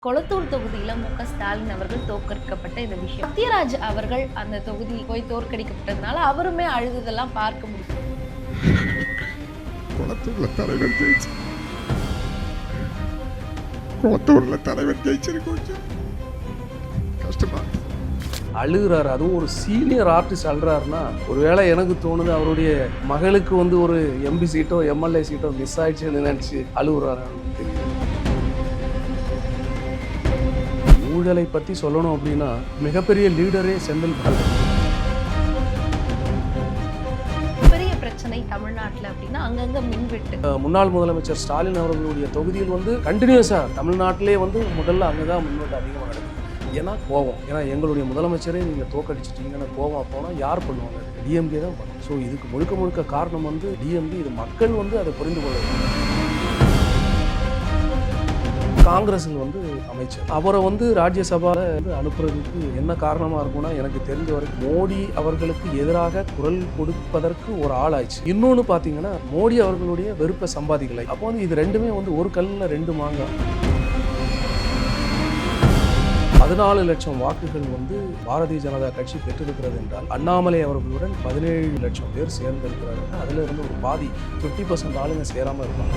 கொளத்தூர் தொகுதியில ஸ்டாலின் அவர்கள் தோற்கடிக்கப்பட்ட இந்த விஷயம், சத்யராஜ் அவர்கள் அந்த தொகுதி போய் தோற்கடிக்கப்பட்டதுனால அவருமே அழுததெல்லாம் பார்க்க முடியும். கொளத்தூர்ல தலைவர் ஜெயிச்சு, கொளத்தூர்ல தலைவர் ஜெயிச்சிருக்கு, கஷ்டமா அழுகிறாரு. அதுவும் ஒரு சீனியர் ஆர்டிஸ்ட் அழுறாருன்னா, ஒருவேளை எனக்கு தோணுது அவருடைய மகளுக்கு ஒரு எம்பி சீட்டோ எம்எல்ஏ சீட்டோ மிஸ் ஆயிடுச்சுன்னு நினைச்சு அழுகுறாரு தெரியும். ஊழலை பற்றி சொல்லணும் அப்படின்னா மிகப்பெரிய லீடரே செந்தில் பாலாஜி. பெரிய பிரச்சனை தமிழ்நாட்டில் அப்படின்னா அங்கங்க மின்வெட்டு. முன்னாள் முதலமைச்சர் ஸ்டாலின் அவர்களுடைய தொகுதியில் கண்டினியூஸா தமிழ்நாட்டிலே முதல்ல அங்கதான் மின்வெட்டு அதிகமாக நடக்குது. ஏன்னா கோவம், ஏன்னா எங்களுடைய முதலமைச்சரே நீங்க தோக்கடிச்சிட்டீங்கன்னா கோவம் போனால் யார் பண்ணுவாங்க? டிஎம்கே தான் பண்ணும். ஸோ இதுக்கு முழுக்க முழுக்க காரணம் டிஎம்கே. இது மக்கள் அதை புரிந்து கொள்ள வேண்டும். காங்கிரஸில் அமைச்சர் அவரை ராஜ்யசபாவில் அனுப்புறதுக்கு என்ன காரணமாக இருக்கும்னா, எனக்கு தெரிஞ்ச வரைக்கும் மோடி அவர்களுக்கு எதிராக குரல் கொடுப்பதற்கு ஒரு ஆள் ஆயிடுச்சு. இன்னொன்று பார்த்தீங்கன்னா, மோடி அவர்களுடைய வெறுப்பை சம்பாதிக்கலை. அப்போ இது ரெண்டுமே ஒரு கல்லில் ரெண்டு மாங்காய். 14 லட்சம் வாக்குகள் பாரதிய ஜனதா கட்சி பெற்றிருக்கிறது என்றால், அண்ணாமலை அவர்களுடன் 17 லட்சம் பேர் சேர்ந்திருக்கிறார்கள். அதில் இருந்து ஒரு பாதி 50% ஆளுங்க சேராமல் இருப்பாங்க.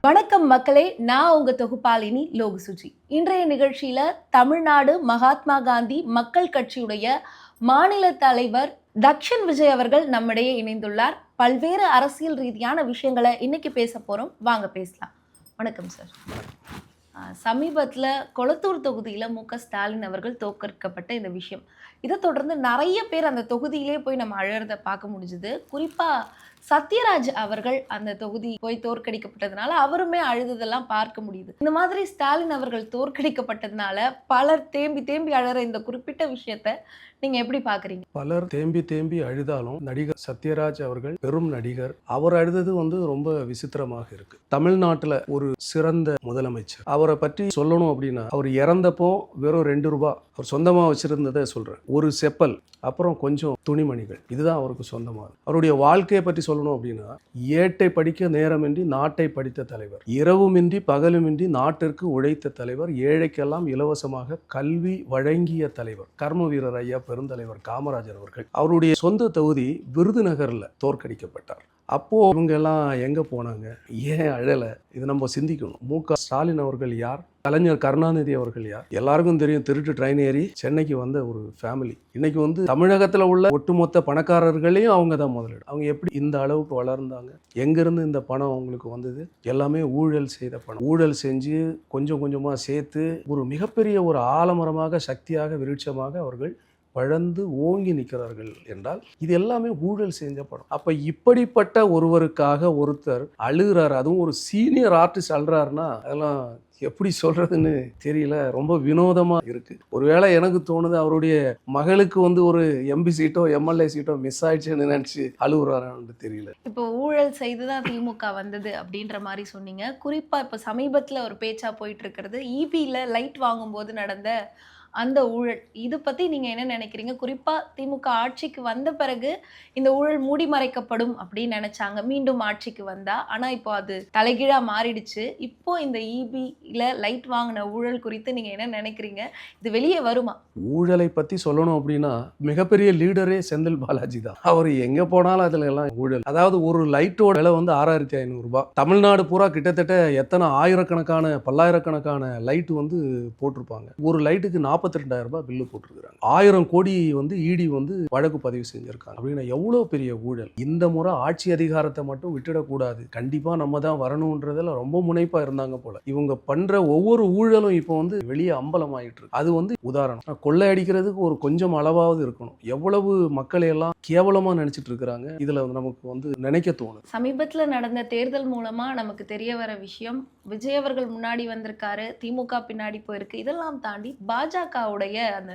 வணக்கம் மக்களே, நான் உங்க தொகுப்பாளினி லோகசுஜி. இன்றைய நிகழ்ச்சியில தமிழ்நாடு மகாத்மா காந்தி மக்கள் கட்சியுடைய மாநில தலைவர் தக்ஷன் விஜய் அவர்கள் நம்மிடையே இணைந்துள்ளார். பல்வேறு அரசியல் ரீதியான விஷயங்களை இன்னைக்கு பேச போறோம். வாங்க பேசலாம். வணக்கம் சார். சமீபத்தில் கொளத்தூர் தொகுதியில் ஸ்டாலின் அவர்கள் தோற்கடிக்கப்பட்ட இந்த விஷயம், இதை தொடர்ந்து நிறைய பேர் அந்த தொகுதியிலே போய் நம்ம அழறதை பார்க்க முடிஞ்சுது. குறிப்பாக சத்யராஜ் அவர்கள் அந்த தொகுதி போய் தோற்கடிக்கப்பட்டதுனால அவருமே அழுததெல்லாம் பார்க்க முடியுது. இந்த மாதிரி ஸ்டாலின் அவர்கள் தோற்கடிக்கப்பட்டதுனால பலர் தேம்பி தேம்பி அழற இந்த குறிப்பிட்ட விஷயத்த நீங்க எப்படி பாக்குறீங்க? பலர் தேம்பி தேம்பி அழுதாலும் நடிகர் சத்யராஜ் அவர்கள் பெரும் நடிகர். அவர் அழுதது ரொம்ப விசித்திரமாக இருக்கு. தமிழ்நாட்டுல ஒரு சிறந்த முதலமைச்சர். அவரை பற்றி சொல்லணும் அப்படின்னா, அவர் இறந்தப்போ வெறும் 2 ரூபாய் அவர் சொந்தமா வச்சிருந்ததை சொல்றேன். ஒரு செப்பல், அப்புறம் கொஞ்சம் துணிமணிகள், இதுதான் அவருக்கு சொந்தமானது. அவருடைய வாழ்க்கையை பற்றி சொல்லணும் அப்படின்னா, ஏட்டை படிக்க நேரமின்றி நாட்டை படித்த தலைவர், இரவுமின்றி பகலுமின்றி நாட்டிற்கு உழைத்த தலைவர், ஏழைக்கெல்லாம் இலவசமாக கல்வி வழங்கிய தலைவர், கர்ம வீரர் ஐயா பெருந்தலைவர் காமராஜர் அவர்கள். அவருடைய சொந்த தொகுதி விருதுநகர்ல தோற்கடிக்கப்பட்டார். அப்போ இவங்க எல்லாம் எங்க போனாங்க? ஏன் அழலை? இது நம்ம சிந்திக்கணும். மு.க. ஸ்டாலின் அவர்கள் யார்? கலைஞர் கருணாநிதி அவர்கள் யார்? எல்லாருக்கும் தெரியும். திருட்டு ட்ரெயின் ஏறி சென்னைக்கு வந்த ஒரு ஃபேமிலி. இன்னைக்கு தமிழகத்தில் உள்ள ஒட்டுமொத்த பணக்காரர்களையும் அவங்க தான் முதலிடம். அவங்க எப்படி இந்த அளவுக்கு வளர்ந்தாங்க? எங்கிருந்து இந்த பணம் அவங்களுக்கு வந்தது? எல்லாமே ஊழல் செய்த பணம். ஊழல் செஞ்சு கொஞ்சம் கொஞ்சமாக சேர்த்து ஒரு மிகப்பெரிய ஒரு ஆலமரமாக, சக்தியாக, விருட்சமாக அவர்கள் வளர்ந்து ஓங்கி நிற்கிறார்கள் என்றால் இது எல்லாமே ஊழல் செஞ்ச படம். அப்ப இப்படிப்பட்ட ஒருவருக்காக ஒருத்தர் அழுகிறார், அதுவும் ஒரு சீனியர் ஆர்டிஸ்ட் அழுறாருன்னா அதெல்லாம் எப்படி சொல்றதுன்னு தெரியல. ரொம்ப வினோதமா இருக்கு. ஒருவேளை எனக்கு தோணுது அவருடைய மகளுக்கு ஒரு எம்பி சீட்டோ எம்எல்ஏ சீட்டோ மிஸ் ஆயிடுச்சுன்னு நினைச்சு அழுகுறாரான்னு தெரியல. இப்போ ஊழல் செய்துதான் திமுக வந்தது அப்படின்ற மாதிரி சொன்னீங்க. குறிப்பா இப்ப சமீபத்துல ஒரு பேச்சா போயிட்டு இருக்கிறது இபில லைட் வாங்கும்போது நடந்த அந்த ஊழல். இது பத்தி நீங்க என்ன நினைக்கிறீங்க? குறிப்பா திமுக ஆட்சிக்கு வந்த பிறகு இந்த ஊழல் மூடி மறைக்கப்படும் அப்படின்னு நினைச்சாங்க, மீண்டும் ஆட்சிக்கு வந்தா. ஆனா இப்போ அது தலைகீழா மாறிடுச்சு. இப்போ இந்த இபில லைட் வாங்கின ஊழல் குறித்து நீங்க என்ன நினைக்கிறீங்க? இது வெளியே வருமா? ஊழலை பத்தி சொல்லணும் அப்படின்னா, மிகப்பெரிய லீடரே செந்தில் பாலாஜி தான். அவர் எங்க போனாலும் அதுல எல்லாம் ஊழல். அதாவது ஒரு லைட்டோட விலை 6500 ரூபாய். தமிழ்நாடு பூரா கிட்டத்தட்ட எத்தனை ஆயிரக்கணக்கான பல்லாயிரக்கணக்கான லைட் போட்டிருப்பாங்க. ஒரு லைட்டுக்கு 42,000 ரூபாய் பில்லு போட்டிருக்காங்க. 1000 கோடி இடி வழக்கு பதிவு செஞ்சிருக்காங்க. அப்படின்னா எவ்வளவு பெரிய ஊழல். இந்த முறை ஆட்சி அதிகாரத்தை மட்டும் விட்டுடக்கூடாது, கண்டிப்பா நம்ம தான் வரணும்ன்றதுல ரொம்ப முனைப்பா இருந்தாங்க போல. இவங்க பண்ற ஒவ்வொரு ஊழலும் இப்போ வெளியே அம்பலம் ஆயிட்டு இருக்கு. அது உதாரணம். கொள்ளையடிக்கிறதுக்கு ஒரு கொஞ்சம் அளவாவது இருக்கணும். எவ்வளவு மக்களை எல்லாம் கேவலமா நினைச்சிட்டு இருக்கிறாங்க. இதுல நமக்கு நினைக்க தோணும். சமீபத்துல நடந்த தேர்தல் மூலமா நமக்கு தெரிய வர விஷயம், விஜய் அவர்கள் முன்னாடி வந்திருக்காரு, திமுக பின்னாடி போயிருக்கு. இதெல்லாம் தாண்டி பாஜகவுடைய அந்த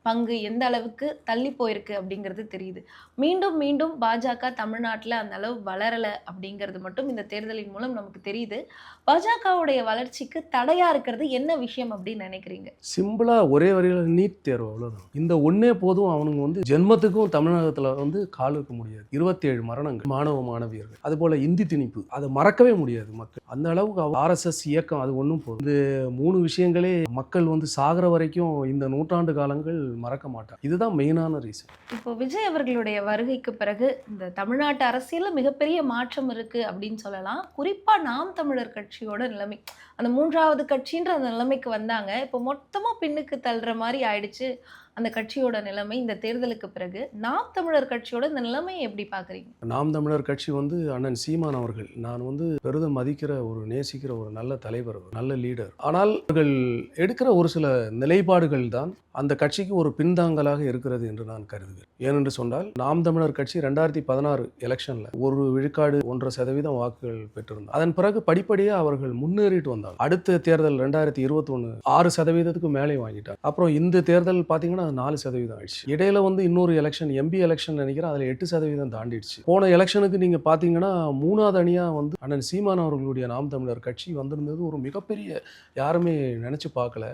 பங்கு எந்த அளவுக்கு தள்ளி போயிருக்கு அப்படிங்கிறது தெரியுது. மீண்டும் மீண்டும் பாஜக தமிழ்நாட்டுல அந்த அளவு வளரல அப்படிங்கிறது மட்டும் இந்த தேர்தலின் மூலம் நமக்கு தெரியுது. பாஜகவுடைய வளர்ச்சிக்கு தடையா இருக்கிறது என்ன விஷயம் அப்படின்னு நினைக்கிறீங்க? சிம்பிளா ஒரே வரியில நீட் தேர்வு அவ்வளவுதான். இந்த ஒன்னே போதும் அவனுங்க வந்து ஜென்மத்துக்கும் தமிழகத்துல வந்து கால் வைக்க முடியாது. 27 மரணங்கள் மாணவ மாணவியர்கள். அது போல இந்தி திணிப்பு அதை மறக்கவே முடியாது மக்கள். அந்த அளவுக்கு ஆர்எஸ்எஸ் இயக்கம் அது ஒன்றும் போதும். இந்த 3 விஷயங்களே மக்கள் வந்து சாகிற வரைக்கும் இந்த நூற்றாண்டு காலங்கள் மறக்க மாட்டாங்க. இதுதான் மெயினான ரீசன். இப்போ விஜய் அவர்களுடைய வருகைக்கு பிறகு இந்த தமிழ்நாட்டு அரசியல்ல மிகப்பெரிய மாற்றம் இருக்கு அப்படின்னு சொல்லலாம். குறிப்பா நாம் தமிழர் கட்சியோட நிலைமை, அந்த 3வது கட்சின்ற அந்த நிலைமைக்கு வந்தாங்க. இப்போ மொத்தமா பின்னுக்கு தள்ளுற மாதிரி ஆயிடுச்சு அந்த கட்சியோட நிலைமை. இந்த தேர்தலுக்கு பிறகு நாம் தமிழர் கட்சியோட இந்த நிலைமையை எப்படி பாக்குறீங்க? நாம் தமிழர் கட்சி வந்து அண்ணன் சீமான் அவர்கள் நான் வந்து பெரிதும் மதிக்கிற நேசிக்கிற ஒரு நல்ல தலைவர், நல்ல லீடர். ஆனால் அவர்கள் எடுக்கிற ஒரு சில நிலைப்பாடுகள் தான் அந்த கட்சிக்கு ஒரு பின்தாங்கலாக இருக்கிறது என்று நான் கருதுகிறேன். ஏனென்று சொன்னால் நாம் தமிழர் கட்சி 2016 எலெக்ஷன்ல 1 விழுக்காடு 1.5% வாக்குகள் பெற்றிருந்தார். அதன் பிறகு படிப்படியாக அவர்கள் முன்னேறிட்டு வந்தாங்க. அடுத்த தேர்தல் 2021 6%க்கு மேலே வாங்கிட்டாங்க. அப்புறம் இந்த தேர்தல் பார்த்தீங்கன்னா 4% ஆயிடுச்சு. இடையில வந்து இன்னொரு எலெக்ஷன் எம்பி எலெக்ஷன் நினைக்கிறேன், அதில் 8% தாண்டிடுச்சு. போன எலெக்ஷனுக்கு நீங்க பார்த்தீங்கன்னா 3வது அணியா வந்து அண்ணன் சீமான் அவர்களுடைய நாம் தமிழர் கட்சி வந்திருந்தது ஒரு மிகப்பெரிய, யாருமே நினைச்சு பார்க்கல.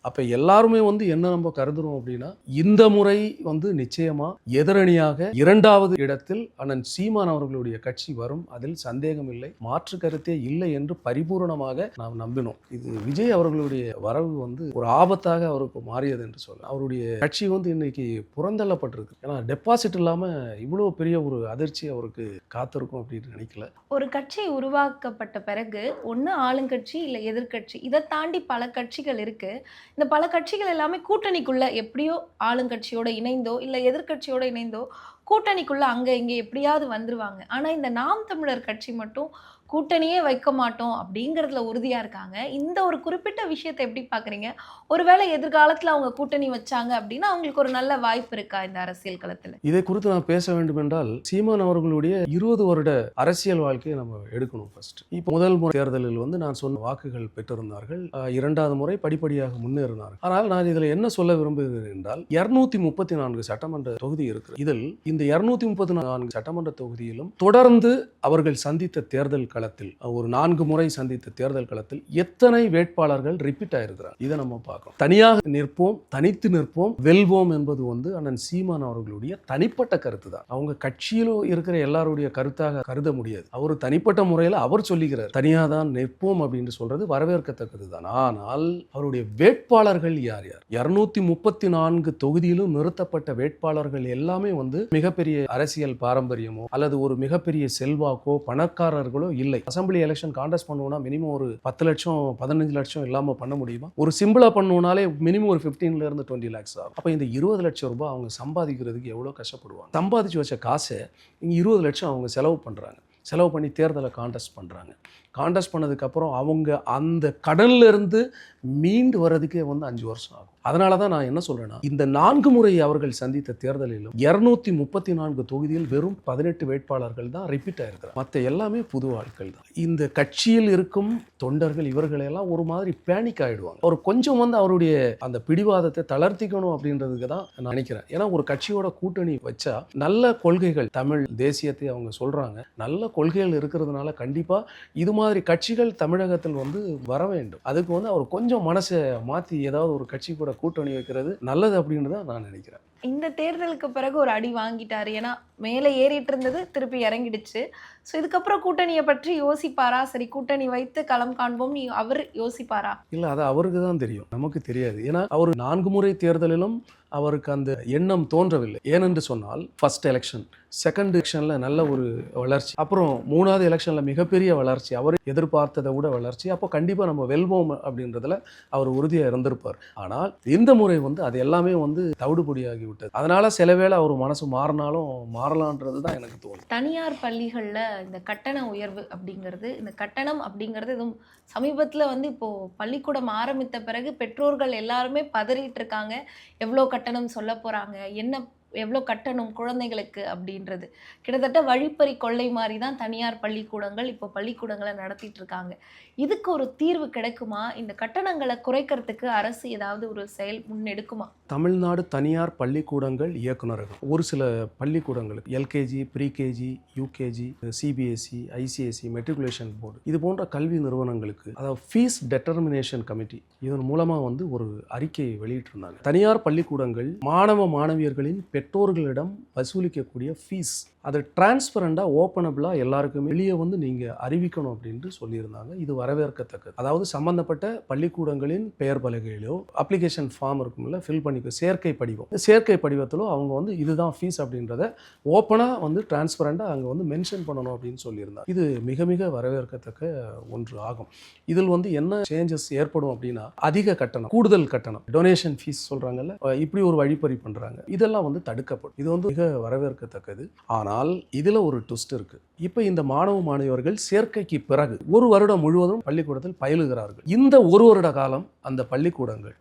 அப்ப எல்லாருமே வந்து என்ன நம்ம கருதுறோம் அப்படின்னா, இந்த முறை வந்து நிச்சயமா எதிரணியாக 2வது இடத்தில் அண்ணன் சீமான் அவர்களுடைய கட்சி வரும். அதில் சந்தேகம் இல்லை, மாற்று கருத்தே இல்லை என்று பரிபூரணமாக நாம் நம்பினோம். இது விஜய் அவர்களுடைய வரவு வந்து ஒரு ஆபத்தாக அவருக்கு மாறியது என்று சொல்ல. அவருடைய கட்சி வந்து இன்னைக்கு புறந்தள்ளப்பட்டிருக்கு. ஏன்னா டெபாசிட் இல்லாம இவ்வளவு பெரிய ஒரு அதிர்ச்சி அவருக்கு காத்திருக்கும் அப்படின்னு நினைக்கல. ஒரு கட்சி உருவாக்கப்பட்ட பிறகு ஒன்று ஆளுங்கட்சி இல்லை எதிர்கட்சி, இதை தாண்டி பல கட்சிகள் இருக்கு. இந்த பல கட்சிகள் எல்லாமே கூட்டணிக்குள்ள எப்படியோ ஆளுங்கட்சியோட இணைந்தோ இல்லை எதிர்கட்சியோட இணைந்தோ கூட்டணிக்குள்ள அங்க இங்க எப்படியாவது வந்துருவாங்க. ஆனா இந்த நாம் தமிழர் கட்சி மட்டும் கூட்டணியே வைக்க மாட்டோம் அப்படிங்கிறதுல உறுதியா இருக்காங்க. இந்த ஒரு குறிப்பிட்ட விஷயத்தை எப்படி பாக்குறீங்க? ஒருவேளை எதிர்காலத்துல அவங்க கூட்டணி வச்சாங்க அப்படின்னா அவங்களுக்கு ஒரு நல்ல வாய்ப்பு இருக்கா இந்த அரசியல் களத்துல? இதை குறித்து நான் பேச வேண்டும் என்றால், சீமான் அவர்களுடைய 20 வருட அரசியல் வாழ்க்கையை நம்ம எடுக்கணும். ஃபர்ஸ்ட் இப்போ முதல் முறை தேர்தலில் வந்து நான் சொன்ன வாக்குகள் பெற்றிருந்தார்கள். 2வது முறை படிப்படியாக முன்னேறினார்கள். ஆனால் நான் இதில் என்ன சொல்ல விரும்புகிறேன் என்றால், 234 சட்டமன்ற தொகுதி இருக்கு. இதில் இந்த 234 சட்டமன்ற தொகுதியிலும் தொடர்ந்து அவர்கள் சந்தித்த தேர்தல் களத்தில், ஒரு 4 முறை சந்தித்த தேர்தல் களத்தில் எத்தனை வேட்பாளர்கள் ரிப்பீட் ஆயிருக்கிறார், இதை நம்ம பார்க்கணும். தனியாக நிற்போம், தனித்து நிற்போம், வெல்வோம் என்பது வந்து அண்ணன் சீமான் அவர்களுடைய தனிப்பட்ட கருத்து தான். அவங்க கட்சியிலும் இருக்கிற எல்லாருடைய கருத்தாக கருத முடியாது. அவர் தனிப்பட்ட முறையில் அவர் சொல்லுகிறார், தனியாக தான் நிற்போம் அப்படின்னு சொல்றது வரவேற்கத்தக்கது தான். ஆனால் அவருடைய வேட்பாளர்கள் யார் யார்? 234 தொகுதியிலும் நிறுத்தப்பட்ட வேட்பாளர்கள் எல்லாமே வந்து மிகப்பெரிய அரசியல் பாரம்பரியமோ அல்லது ஒரு மிகப்பெரிய செல்வாக்கோ பணக்காரர்களோ இல்லை. அசம்பிளி எலெக்ஷன் கான்டெஸ்ட் பண்ணுவோம்னா மினிமம் ஒரு 10 லட்சம் 15 லட்சம் இல்லாம பண்ண முடியுமா? ஒரு சிம்பிளா பண்ணுவோம்னாலே மினிமம் ஒரு 15 இருந்து 20 lakhs ஆகும். அப்ப இந்த 20 லட்சம் ரூபாய் அவங்க சம்பாதிக்கிறதுக்கு எவ்வளவு கஷ்டப்படுவாங்க? சம்பாதிச்சு வச்ச காசை 20 லட்சம் அவங்க செலவு பண்றாங்க. செலவு பண்ணி தேர்தலை கான்டெஸ்ட் பண்ணுறாங்க. கான்டெஸ்ட் பண்ணதுக்கப்புறம் அவங்க அந்த கடன்ல இருந்து மீண்டு வர்றதுக்கே வந்து 5 வருஷம் ஆகும். அதனால தான் நான் என்ன சொல்றேன்னா, இந்த 4 முறை அவர்கள் சந்தித்த தேர்தலிலும் 234 தொகுதியில் வெறும் 18 வேட்பாளர்கள் தான் ரிப்பீட் ஆயிருக்கிறார். மற்ற எல்லாமே புது ஆட்கள் தான். இந்த கட்சியில் இருக்கும் தொண்டர்கள் இவர்களெல்லாம் ஒரு மாதிரி பேனிக் ஆயிடுவாங்க. அவர் கொஞ்சம் வந்து அவருடைய அந்த பிடிவாதத்தை தளர்த்திக்கணும் அப்படின்றதுக்கு தான் நான் நினைக்கிறேன். ஏன்னா ஒரு கட்சியோட கூட்டணி வச்சா நல்ல கொள்கைகள், தமிழ் தேசியத்தை அவங்க சொல்றாங்க, நல்ல கொள்கைகள் இருக்கிறதுனால கண்டிப்பா இது மாதிரி கட்சிகள் தமிழகத்தில் வந்து வர வேண்டும். அதுக்கு வந்து அவர் கொஞ்சம் மனசை மாற்றி ஏதாவது ஒரு கட்சி கூட கூட்டணி வைக்கிறது நல்லது அப்படின்னு தான் நான் நினைக்கிறேன். இந்த தேர்தலுக்கு பிறகு ஒரு அடி வாங்கிட்டாரு. ஏன்னா மேலே ஏறிட்டு இருந்தது திருப்பி இறங்கிடுச்சு. ஸோ இதுக்கப்புறம் கூட்டணியை பற்றி யோசிப்பாரா? சரி கூட்டணி வைத்து களம் காண்போம் அவர் யோசிப்பாரா? இல்லை, அது அவருக்கு தான் தெரியும், நமக்கு தெரியாது. ஏன்னா அவர் 4 முறை தேர்தலிலும் அவருக்கு அந்த எண்ணம் தோன்றவில்லை. ஏனென்று சொன்னால் ஃபர்ஸ்ட் எலெக்ஷன், செகண்ட் எலெக்ஷன்ல நல்ல ஒரு வளர்ச்சி, அப்புறம் 3வது எலெக்ஷன்ல மிகப்பெரிய வளர்ச்சி, அவர் எதிர்பார்த்ததை விட வளர்ச்சி. அப்போ கண்டிப்பா நம்ம வெல்வோம் அப்படின்றதுல அவர் உறுதியா இருந்திருப்பார். ஆனால் இந்த முறை வந்து அது எல்லாமே வந்து தவிடுபொடியாகி விட்டது. அதனால சில வேளை அவர் மனசு மாறினாலும் மாறலான்றது தான் எனக்கு தோணும். தனியார் பள்ளிகளில் இந்த கட்டண உயர்வு அப்படிங்கிறது, இந்த கட்டணம் அப்படிங்கிறது எதுவும் சமீபத்தில் வந்து இப்போ பள்ளிக்கூடம் ஆரம்பித்த பிறகு பெற்றோர்கள் எல்லாருமே பதறிட்டு இருக்காங்க. எவ்வளோ கட்டணம் சொல்ல போறாங்க, என்ன எவ்வளோ கட்டணும் குழந்தைகளுக்கு அப்படின்றது. கிட்டத்தட்ட வழிப்பறி கொள்ளை மாதிரி தான் தனியார் பள்ளிக்கூடங்கள் இப்போ பள்ளிக்கூடங்களை நடத்திட்டு இருக்காங்க. இதுக்கு ஒரு தீர்வு கிடைக்குமா? இந்த கட்டணங்களை குறைக்கிறதுக்கு அரசு ஏதாவது ஒரு செயல் முன்னெடுக்குமா? தமிழ்நாடு தனியார் பள்ளிக்கூடங்கள் இயக்குநரகம் ஒரு சில பள்ளிக்கூடங்களுக்கு LKG, pre KG, UKG, CBSE, ICSE, matriculation board இது போன்ற கல்வி நிறுவனங்களுக்கு அதாவது ஃபீஸ் டெட்டர்மினேஷன் கமிட்டி இதன் மூலமாக வந்து ஒரு அறிக்கையை வெளியிட்டிருந்தாங்க. தனியார் பள்ளிக்கூடங்கள் மாணவ மாணவியர்களின் பெற்றோர்களிடம் வசூலிக்கக்கூடிய ஃபீஸ் அது டிரான்ஸ்பரண்டாக ஓப்பனபிளாக எல்லாருக்குமே வெளியே வந்து நீங்கள் அறிவிக்கணும் அப்படின்ட்டு சொல்லியிருந்தாங்க. இது வரவேற்கத்தக்கது. அதாவது சம்பந்தப்பட்ட பள்ளிக்கூடங்களின் பெயர் பலகையிலோ அப்ளிகேஷன் ஃபார்ம் இருக்கும்ல ஃபில் பண்ணிக்க சேர்க்கை படிவம், இந்த சேர்க்கை படிவத்திலோ அவங்க வந்து இதுதான் ஃபீஸ் அப்படின்றத ஓப்பனாக வந்து டிரான்ஸ்பரண்டாக அங்கே வந்து மென்ஷன் பண்ணணும் அப்படின்னு சொல்லியிருந்தாங்க. இது மிக மிக வரவேற்கத்தக்க ஒன்று ஆகும். இதில் வந்து என்ன சேஞ்சஸ் ஏற்படும் அப்படின்னா அதிக கட்டணம், கூடுதல் கட்டணம், டொனேஷன் ஃபீஸ் சொல்கிறாங்கல்ல, இப்படி ஒரு வழிப்பறி பண்ணுறாங்க. இதெல்லாம் வந்து தடுக்கப்படும். இது வந்து மிக வரவேற்கத்தக்கது. ஆனால் இதுல ஒரு ட்விஸ்ட் இருக்கு. இப்போ இந்த மாணவ மாணவியர்கள் சேர்க்கைக்கு பிறகு ஒரு வருடம் முழுவதும் பள்ளிக்கூடத்தில் பயிலுகிறார்கள். இந்த ஒரு வருட காலம் அந்த பள்ளிக்கூடங்கள்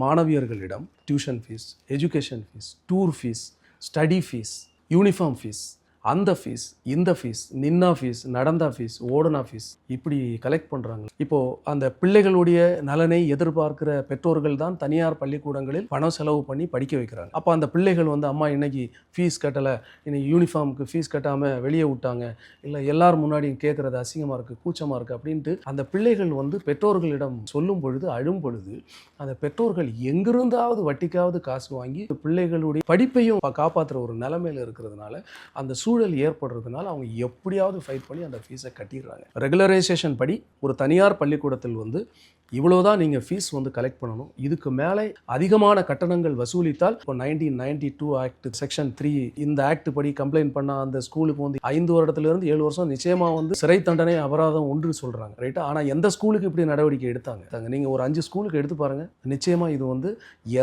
மாணவியர்களிடம் tuition fees, education fees, tour fees, study fees, uniform fees, அந்த ஃபீஸ், இந்த ஃபீஸ், நின்னா ஃபீஸ், நடந்தா ஃபீஸ், ஓடனா ஃபீஸ் இப்படி கலெக்ட் பண்ணுறாங்க. இப்போது அந்த பிள்ளைகளுடைய நலனை எதிர்பார்க்கிற பெற்றோர்கள் தான் தனியார் பள்ளிக்கூடங்களில் பணம் செலவு பண்ணி படிக்க வைக்கிறாங்க. அப்போ அந்த பிள்ளைகள் வந்து அம்மா இன்னைக்கு ஃபீஸ் கட்டலை, இன்னைக்கு யூனிஃபார்முக்கு ஃபீஸ் கட்டாமல் வெளியே விட்டாங்க, இல்லை எல்லாரும் முன்னாடி கேட்குறது அசிங்கமாக இருக்குது, கூச்சமாக இருக்குது அப்படின்ட்டு அந்த பிள்ளைகள் வந்து பெற்றோர்களிடம் சொல்லும் பொழுது, அழும் பொழுது அந்த பெற்றோர்கள் எங்கிருந்தாவது வட்டிக்காவது காசு வாங்கி பிள்ளைகளுடைய படிப்பையும் காப்பாற்றுற ஒரு நிலைமையில் இருக்கிறதுனால அந்த சூழல் ஏற்படுறதுனால அவங்க எப்படியாவது ஃபைட் பண்ணி அந்த ஃபீஸை கட்டிடுறாங்க. ரெகுலரைசேஷன் படி ஒரு தனியார் பள்ளிக்கூடத்தில் வந்து இவ்வளோதான் நீங்கள் ஃபீஸ் வந்து கலெக்ட் பண்ணணும், இதுக்கு மேலே அதிகமான கட்டணங்கள் வசூலித்தால் இப்போ 1992 ஆக்ட் செக்ஷன் 3 இந்த ஆக்ட் படி கம்ப்ளைண்ட் பண்ணால் அந்த ஸ்கூலுக்கு வந்து 5 வருடத்துலேருந்து 7 வருஷம் நிச்சயமாக வந்து சிறை தண்டனை அபராதம் ஒன்று சொல்கிறாங்க. ரைட்டா? ஆனால் எந்த ஸ்கூலுக்கு இப்படி நடவடிக்கை எடுத்தாங்க? நீங்கள் ஒரு 5 ஸ்கூலுக்கு எடுத்து பாருங்கள், நிச்சயமாக இது வந்து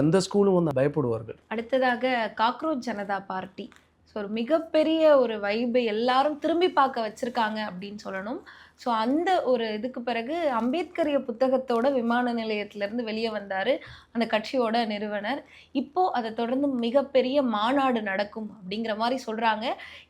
எந்த ஸ்கூலும் வந்து பயப்படுவார்கள். அடுத்ததாக காக்ரோச் ஜனதா பார்ட்டி ஒரு மிகப்பெரிய ஒரு வைபை எல்லாரும் திரும்பி பார்க்க வச்சிருக்காங்க அப்படின்னு சொல்லணும். ஸோ அந்த ஒரு இதுக்கு பிறகு அம்பேத்கரிய புத்தகத்தோட விமான நிலையத்திலேருந்து வெளியே வந்தார் அந்த கட்சியோட நிறுவனர். இப்போது அதை தொடர்ந்து மிகப்பெரிய மாநாடு நடக்கும் அப்படிங்கிற மாதிரி சொல்கிறாங்க.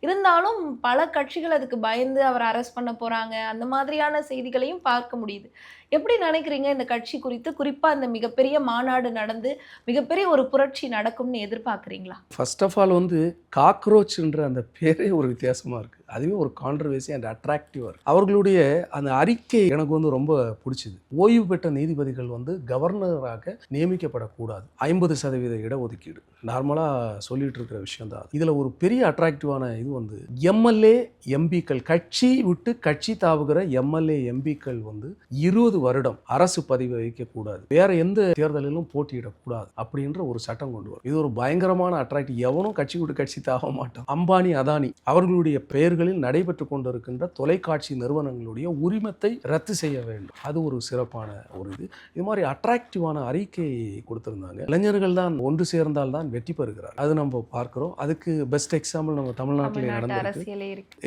இருந்தாலும் பல கட்சிகள் அதுக்கு பயந்து அவர் அரெஸ்ட் பண்ண போகிறாங்க, அந்த மாதிரியான செய்திகளையும் பார்க்க முடியுது. எப்படி நினைக்கிறீங்க இந்த கட்சி குறித்து? குறிப்பாக இந்த மிகப்பெரிய மாநாடு நடந்து மிகப்பெரிய ஒரு புரட்சி நடக்கும்னு எதிர்பார்க்குறீங்களா? ஃபர்ஸ்ட் ஆஃப் ஆல் வந்து காக்ரோச்ன்ற அந்த பேரே ஒரு வித்தியாசமாக இருக்குது. அதுவே ஒரு கான்ட்ரவர்சி அண்ட் அட்ராக்டிவாக இருக்குது. அவர்களுடைய அந்த அறிக்கை எனக்கு வந்து ரொம்ப பிடிச்சிது. ஓய்வு பெற்ற நீதிபதிகள் வந்து கவர்னராக நியமிக்கப்படக்கூடாது, 50% இடஒதுக்கீடு நார்மலாக சொல்லிட்டு இருக்கிற விஷயம் தான். இதில் ஒரு பெரிய அட்ராக்டிவான இது வந்து எம்எல்ஏ எம்பிக்கள், கட்சி விட்டு கட்சி தாவுகிற எம்எல்ஏ எம்பிக்கள் வந்து 20 வருடம் அரசு பதவி வகிக்கக்கூடாது, வேற எந்த தேர்தலிலும் போட்டியிடக்கூடாது அப்படின்ற ஒரு சட்டம் கொண்டு வரும். இது ஒரு பயங்கரமான அட்ராக்டிவ். எவனும் கட்சி விட்டு கட்சி தாக மாட்டான். அம்பானி, அதானி அவர்களுடைய பெயர்களில் நடைபெற்று கொண்டிருக்கின்ற தொலைக்காட்சி நிறுவனங்களுடைய உரிமத்தை ரத்து செய்ய வேண்டும். அது ஒரு சிறப்பான ஒரு இது மாதிரி அட்ராக்டிவான அறிக்கை கொடுத்திருந்தாங்க. இளைஞர்கள் தான் ஒன்று சேர்ந்தால் தான் வெற்றி பெறுகிறார். அது நம்ம பார்க்கிறோம். அதுக்கு பெஸ்ட் எக்ஸாம்பிள் நம்ம தமிழ்நாட்டிலே நடந்திருக்கு.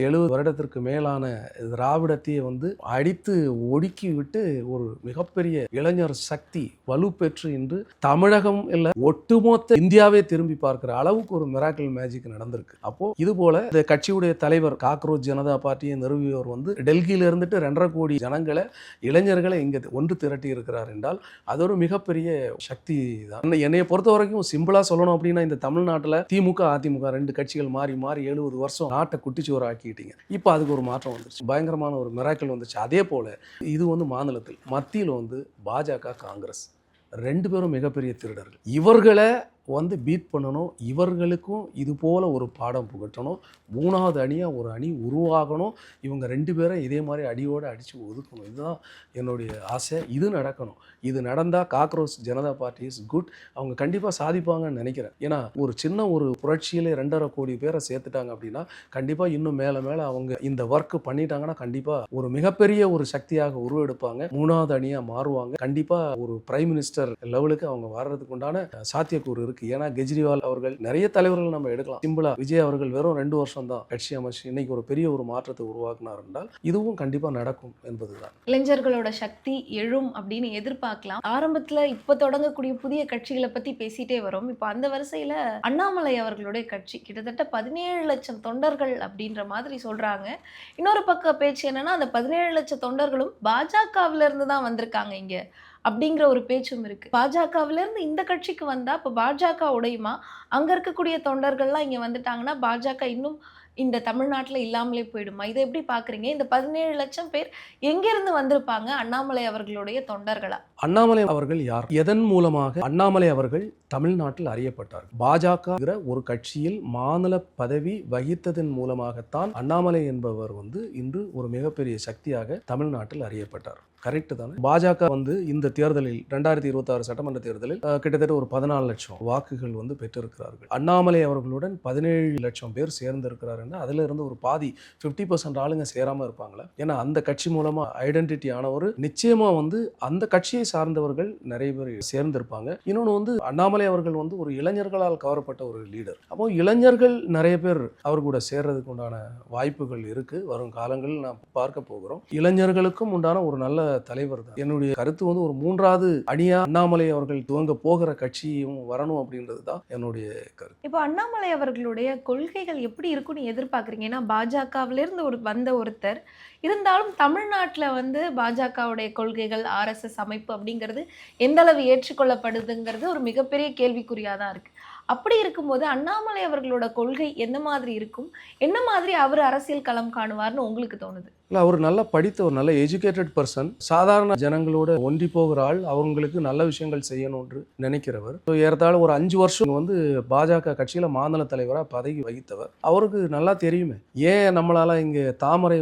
70 வருடத்திற்கு மேலான திராவிடத்தையே வந்து அடித்து ஒடுக்கி விட்டு ஒரு மிகப்பெரிய இளைஞர் சக்தி வலுப்பெற்று இன்று தமிழகம் இல்ல ஒட்டுமொத்த இந்தியாவே திரும்பி பார்க்கிற அளவுக்கு ஒரு மிராக்கிள் மேஜிக் நடந்திருக்கு. அப்போ இது போல இந்த கட்சியுடைய தலைவர் காக்ரோச் ஜனதா பார்ட்டியை நிறுவியவர் வந்து டெல்லியில இருந்துட்டு 2.5 கோடி ஜனங்களை, இளைஞர்களை இங்க ஒன்று திரட்டி இருக்கிறார் என்றால் அது ஒரு மிகப்பெரிய சக்தி தான். என்னைய பொறுத்த வரைக்கும் சிம்பிளா சொல்லணும் அப்படின்னா, இந்த தமிழ்நாட்டில் திமுக அதிமுக 2 கட்சிகள் மாறி மாறி 70 வருஷம் நாட்டை குட்டிச்சோறு ஆக்கிட்டீங்க. இப்போ அதுக்கு ஒரு மாற்றம் வந்துருச்சு, பயங்கரமான ஒரு மிராக்கிள் வந்துருச்சு. அதே போல இது வந்து மாநிலத்தில் மத்தியில் வந்து பாஜக காங்கிரஸ் 2 பேரும் மிகப்பெரிய திருடர்கள். இவர்களை வந்து பீட் பண்ணணும், இவர்களுக்கும் இது போல் ஒரு பாடம் புகட்டணும், 3வது அணியாக ஒரு அணி உருவாகணும், இவங்க 2 பேரை இதே மாதிரி அடியோடு அடித்து ஒதுக்கணும். இதுதான் என்னுடைய ஆசை. இது நடக்கணும். இது நடந்தால் cockroach Janata party is good. அவங்க கண்டிப்பாக சாதிப்பாங்கன்னு நினைக்கிறேன். ஏன்னா ஒரு சின்ன ஒரு புரட்சியிலே 2.5 கோடி பேரை சேர்த்துட்டாங்க அப்படின்னா கண்டிப்பாக இன்னும் மேலே மேலே அவங்க இந்த ஒர்க்கு பண்ணிட்டாங்கன்னா கண்டிப்பாக ஒரு மிகப்பெரிய ஒரு சக்தியாக உருவெடுப்பாங்க, 3வது அணியாக மாறுவாங்க. கண்டிப்பாக ஒரு பிரைம் மினிஸ்டர் லெவலுக்கு அவங்க வர்றதுக்கு உண்டான சாத்தியக்கூறு இருக்கு. ஏன்னா கெஜ்ரிவால் அவர்கள் நிறைய தலைவர்கள் நம்ம எடுக்கலாம். சிம்பிளா விஜய் அவர்கள் வெறும் 2 வருஷம் தான் கட்சி அமைச்சு இன்னைக்கு ஒரு பெரிய ஒரு மாற்றத்தை உருவாக்குனார் என்றால் இதுவும் கண்டிப்பா நடக்கும் என்பதுதான். இளைஞர்களோட சக்தி எழும் அப்படின்னு எதிர்பார்க்கலாம். ஆரம்பத்துல இப்ப தொடங்கக்கூடிய புதிய கட்சிகளை பத்தி பேசிட்டே வரோம். இப்போ அந்த வரிசையில அண்ணாமலை அவர்களுடைய கட்சி கிட்டத்தட்ட 17 லட்சம் தொண்டர்கள் அப்படின்ற மாதிரி சொல்றாங்க. இன்னொரு பக்க பேச்சு என்னன்னா, அந்த 17 லட்சம் தொண்டர்களும் பாஜகவில இருந்து தான் வந்திருக்காங்க இங்க அப்படிங்கிற ஒரு பேச்சும் இருக்கு. பாஜகவில இருந்து இந்த கட்சிக்கு வந்தா இப்ப பாஜக உடையுமா? அங்க இருக்கக்கூடிய தொண்டர்கள்லாம் இங்க வந்துட்டாங்கன்னா பாஜக இன்னும் இந்த தமிழ்நாட்டுல இல்லாமலே போயிடுமா? இதை எப்படி பாக்குறீங்க? இந்த 17 லட்சம் பேர் எங்கிருந்து வந்திருப்பாங்க? அண்ணாமலை அவர்களுடைய தொண்டர்களா? அண்ணாமலை அவர்கள் யார்? எதன் மூலமாக அண்ணாமலை அவர்கள் தமிழ்நாட்டில் அறியப்பட்டார்? பாஜக ஒரு கட்சியில் மாநில பதவி வகித்ததன் மூலமாகத்தான் அண்ணாமலை என்பவர் இன்று ஒரு மிகப்பெரிய சக்தியாக தமிழ்நாட்டில் அறியப்பட்டார். கரெக்ட் தானே? பாஜக இந்த தேர்தலில் 2026 சட்டமன்ற தேர்தலில் கிட்டத்தட்ட ஒரு 14 லட்சம் வாக்குகள் பெற்றிருக்கிறார்கள். அண்ணாமலை அவர்களுடன் 17 லட்சம் பேர் சேர்ந்திருக்கிறாருன்னா அதுல இருந்து ஒரு பாதி 50% ஆளுங்க சேராம இருப்பாங்களா? ஏன்னா அந்த கட்சி மூலமா ஐடென்டிட்டி ஆனவர் நிச்சயமா அந்த கட்சியை சார்ந்தவர்கள் நிறைய பேர் சேர்ந்திருப்பாங்க. இன்னொன்று அண்ணாமலை அவர்கள் ஒரு இளைஞர்களால் கவரப்பட்ட ஒரு லீடர். அப்போ இளைஞர்கள் நிறைய பேர் அவர் கூட சேர்றதுக்கு உண்டான வாய்ப்புகள் இருக்கு. வரும் காலங்களில் நாம் பார்க்க போகிறோம். இளைஞர்களுக்கும் உண்டான ஒரு நல்ல தலைவர் தான். என்னுடைய கருத்து ஒரு 3வது அணியா அண்ணாமலை அவர்கள் துவங்க போகிற கட்சியும் வரணும் அப்படின்றது தான் என்னுடைய கருத்து. இப்போ அண்ணாமலை அவர்களுடைய கொள்கைகள் எப்படி இருக்கும்னு எதிர்பார்க்குறீங்க? ஏன்னா பாஜகவிலிருந்து வந்த ஒருத்தர் இருந்தாலும் தமிழ்நாட்டில் பாஜகவுடைய கொள்கைகள் RSS அமைப்பு அப்படிங்கிறது எந்த அளவு ஏற்றுக்கொள்ளப்படுதுங்கிறது ஒரு மிகப்பெரிய கேள்விக்குறியாக தான் இருக்கு. அப்படி இருக்கும்போது அண்ணாமலை அவர்களோட கொள்கை என்ன மாதிரி இருக்கும்? என்ன மாதிரி அவர் அரசியல் களம் காணுவார்னு உங்களுக்கு தோணுது? இல்லை, அவர் நல்லா படித்த ஒரு நல்ல எஜுகேட்டட் பர்சன். சாதாரண ஜனங்களோட ஒன்றி போகிற ஆள். அவங்களுக்கு நல்ல விஷயங்கள் செய்யணும்னு நினைக்கிறவர். ஏறத்தாழ ஒரு 5 வருஷம் பாஜக கட்சியில் மாநில தலைவராக பதவி வகித்தவர். அவருக்கு நல்லா தெரியுமே ஏன் நம்மளால இங்கே தாமரை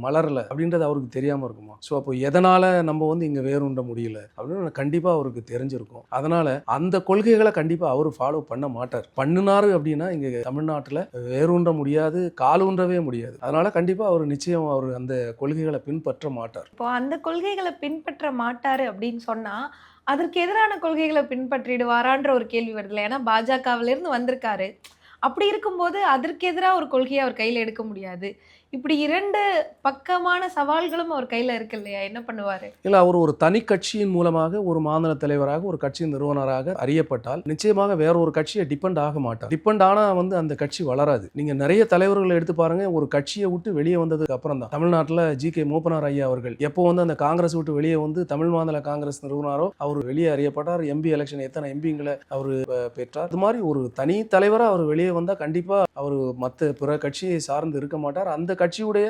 மலரலை அப்படின்றது அவருக்கு தெரியாமல் இருக்குமா? ஸோ அப்போ எதனால நம்ம இங்கே வேறுண்ட முடியல அப்படின்னு கண்டிப்பாக அவருக்கு தெரிஞ்சிருக்கும். அதனால அந்த கொள்கைகளை கண்டிப்பாக அவர் ஃபாலோ பண்ண மாட்டார். பண்ணினாரு அப்படின்னா இங்கே தமிழ்நாட்டில் வேறுண்ட முடியாது, காலூன்றவே முடியாது. அதனால கண்டிப்பாக அவர் நிச்சயம் அந்த கொள்கைகளை பின்பற்ற மாட்டார். இப்போ அந்த கொள்கைகளை பின்பற்ற மாட்டாரு அப்படின்னு சொன்னா அதற்கு எதிரான கொள்கைகளை பின்பற்றிடுவாரான்ற ஒரு கேள்வி வருதுல்ல. ஏன்னா பாஜகவில இருந்து வந்திருக்காரு. அப்படி இருக்கும்போது அதற்கு எதிராக ஒரு கொள்கையை அவர் கையில எடுக்க முடியாது. இப்படி 2 பக்கமான சவால்களும் அவர் கையில இருக்கு இல்லையா? என்ன பண்ணுவாரு? இல்ல, அவர் ஒரு தனி கட்சியின் மூலமாக ஒரு மாநில தலைவராக ஒரு கட்சியின் நிறுவனராக அறியப்பட்டால் நிச்சயமாக வேற ஒரு கட்சியை டிபெண்ட் ஆக மாட்டார். டிபெண்ட் ஆனா அந்த கட்சி வளராது. நீங்க நிறைய தலைவர்களை எடுத்து பாருங்க. ஒரு கட்சியை விட்டு வெளியே வந்ததுக்கு அப்புறம் தான் தமிழ்நாட்டில் GK மூப்பனார் ஐயா அவர்கள் எப்போ அந்த காங்கிரஸ் விட்டு வெளியே தமிழ் மாநில காங்கிரஸ் நிறுவனாரோ அவர் வெளியே அறியப்பட்டார். MP எலெக்ஷன் எத்தனை MPங்களை அவர் பெற்றார். அது மாதிரி ஒரு தனி தலைவராக அவர் வெளியே வந்தா கண்டிப்பா அவர் மற்ற பிற கட்சியை சார்ந்து இருக்க மாட்டார். அந்த கட்சியுடைய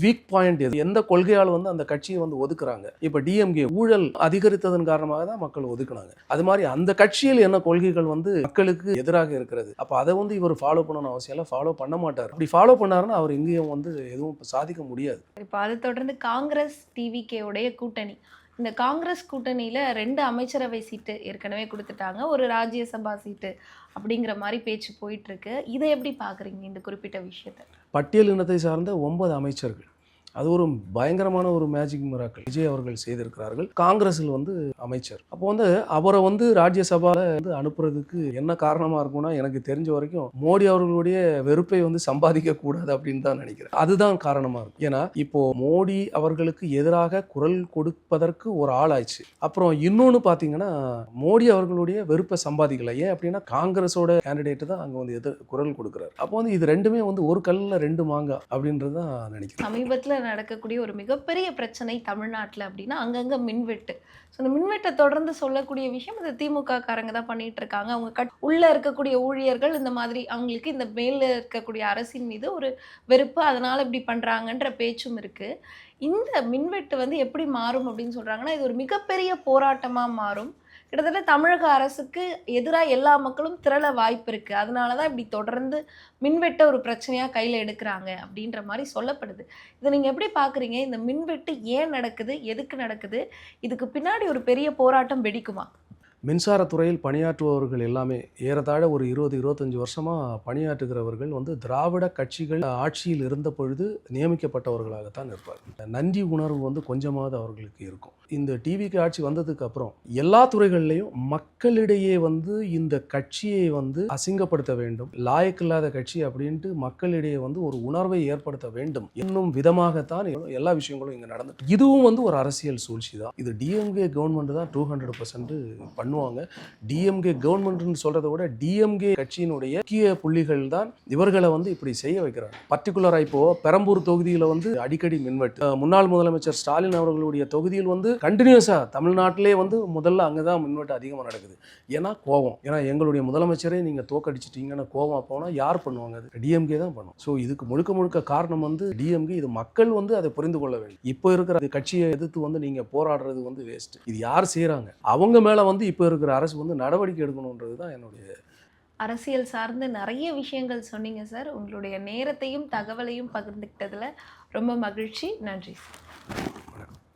வீக் பாயிண்ட் எந்த கொள்கையால் அந்த கட்சியை ஒதுக்குறாங்க. இப்ப DMK ஊழல் அதிகரித்ததன் காரணமாக தான் மக்கள் ஒதுக்குனாங்க. அது மாதிரி அந்த கட்சியில் என்ன கொள்கைகள் மக்களுக்கு எதிராக இருக்கிறது. அப்ப அதை இவர் ஃபாலோ பண்ணணும் அவசியம் இல்லை. ஃபாலோ பண்ண மாட்டார். அப்படி ஃபாலோ பண்ணாருன்னா அவர் எங்கேயும் எதுவும் சாதிக்க முடியாது. இப்போ அதை தொடர்ந்து காங்கிரஸ் TVK உடைய கூட்டணி, இந்த காங்கிரஸ் கூட்டணியில் 2 அமைச்சரவை சீட்டு ஏற்கனவே கொடுத்துட்டாங்க, ஒரு ராஜ்யசபா சீட்டு அப்படிங்கிற மாதிரி பேச்சு போயிட்டு இருக்கு. இதை எப்படி பார்க்குறீங்க இந்த குறிப்பிட்ட விஷயத்தை? பட்டியல் இனத்தை சார்ந்த 9 அமைச்சர்கள், அது ஒரு பயங்கரமான ஒரு மேஜிக் மிராக்கிள் விஜய் அவர்கள் செய்திருக்கிறார்கள். காங்கிரஸில் அமைச்சர். அப்போ அவரை ராஜ்யசபாவில் அனுப்புறதுக்கு என்ன காரணமாக இருக்கும்னா எனக்கு தெரிஞ்ச வரைக்கும் மோடி அவர்களுடைய வெறுப்பை சம்பாதிக்க கூடாது அப்படின்னு தான் நினைக்கிறேன். அதுதான் காரணமாக இருக்கும். ஏன்னா இப்போ மோடி அவர்களுக்கு எதிராக குரல் கொடுப்பதற்கு ஒரு ஆள் ஆயிடுச்சு. அப்புறம் இன்னொன்று பார்த்தீங்கன்னா மோடி அவர்களுடைய வெறுப்பை சம்பாதிக்கல. ஏன் அப்படின்னா காங்கிரஸோட கேண்டிடேட் தான் அங்கே குரல் கொடுக்குறாரு. அப்போ இது ரெண்டுமே ஒரு கல்லில் 2 மாங்காய் அப்படின்றது தான் நினைக்கிறேன். சமீபத்தில் நடக்கக்கூடிய ஒரு மிகப்பெரிய பிரச்சனை தமிழ்நாட்டில் அப்படின்னா அங்கங்கே மின்வெட்டு. ஸோ அந்த மின்வெட்டை தொடர்ந்து சொல்லக்கூடிய விஷயம் இந்த திமுக காரங்க தான் பண்ணிட்டு இருக்காங்க. அவங்க உள்ள இருக்கக்கூடிய ஊழியர்கள் இந்த மாதிரி அவங்களுக்கு இந்த மேல இருக்கக்கூடிய அரசின் மீது ஒரு வெறுப்பு, அதனால இப்படி பண்றாங்கன்ற பேச்சும் இருக்கு. இந்த மின்வெட்டு எப்படி மாறும் அப்படின்னு சொல்றாங்கன்னா இது ஒரு மிகப்பெரிய போராட்டமா மாறும். கிட்டத்தட்ட தமிழக அரசுக்கு எதிராக எல்லா மக்களும் திரள வாய்ப்பு இருக்கு. அதனாலதான் இப்படி தொடர்ந்து மின்வெட்டை ஒரு பிரச்சனையா கையில எடுக்கிறாங்க அப்படின்ற மாதிரி சொல்லப்படுது. இதை நீங்க எப்படி பாக்குறீங்க? இந்த மின்வெட்டு ஏன் நடக்குது, எதுக்கு நடக்குது, இதுக்கு பின்னாடி ஒரு பெரிய போராட்டம் வெடிக்குமா? மின்சாரத்துறையில் பணியாற்றுபவர்கள் எல்லாமே ஏறத்தாழ ஒரு 20-25 வருஷமாக பணியாற்றுகிறவர்கள் வந்து திராவிட கட்சிகள் ஆட்சியில் இருந்த பொழுது நியமிக்கப்பட்டவர்களாகத்தான் இருப்பார்கள். நன்றி உணர்வு வந்து கொஞ்சமாவது அவர்களுக்கு இருக்கும். இந்த டிவிக்கு ஆட்சி வந்ததுக்கு அப்புறம் எல்லா துறைகள்லையும் மக்களிடையே வந்து இந்த கட்சியை வந்து அசிங்கப்படுத்த வேண்டும், லாயக்கில்லாத கட்சி அப்படின்ட்டு மக்களிடையே வந்து ஒரு உணர்வை ஏற்படுத்த வேண்டும் என்னும் விதமாகத்தான் எல்லா விஷயங்களும் இங்கே நடந்துட்டு. இதுவும் வந்து ஒரு அரசியல் சூழ்ச்சி தான். இது டிஎம்கே கவர்மெண்ட் தான் 200% பண்ணுவாங்க. டிஎம்கே கவர்மெண்ட்னு சொல்றதை விட டிஎம்கே கட்சியினுடைய முக்கிய புள்ளிகள் தான் இவர்களை வந்து இப்படி செய்ய வைக்கிறாங்க. பர்டிகுலரா இப்போ பெரம்பூர் தொகுதியில் வந்து அடிக்கடி மின்வெட்டு, முன்னாள் முதலமைச்சர் ஸ்டாலின் அவர்களுடைய தொகுதியில் வந்து கண்டினியூஸா தமிழ்நாட்டிலே வந்து முதல்ல அங்கதான் மின்வெட்டு அதிகமாக நடக்குது. ஏன்னா கோபம், ஏன்னா எங்களுடைய முதலமைச்சரை நீங்க தோக்கடிச்சிட்டீங்கன்னு கோபம் போனால் யார் பண்ணுவாங்க? அது டிஎம்கே தான் பண்ணும். ஸோ இதுக்கு முழுக்க காரணம் வந்து டிஎம்கே. இது மக்கள் வந்து அதை புரிந்து கொள்ள வேண்டும். இப்போ இருக்கிற கட்சியை எதிர்த்து வந்து நீங்க போராடுறது வந்து வேஸ்ட். இது யார் செய்யறாங்க? அவங்க மேல வந்து இப்போ இருக்கிற அரசு வந்து நடவடிக்கை எடுக்கணுன்றது தான் என்னுடைய. அரசியல் சார்ந்து நிறைய விஷயங்கள் சொன்னீங்க சார். உங்களுடைய நேரத்தையும் தகவலையும் பகிர்ந்துக்கிட்டதுல ரொம்ப மகிழ்ச்சி. நன்றி சார்.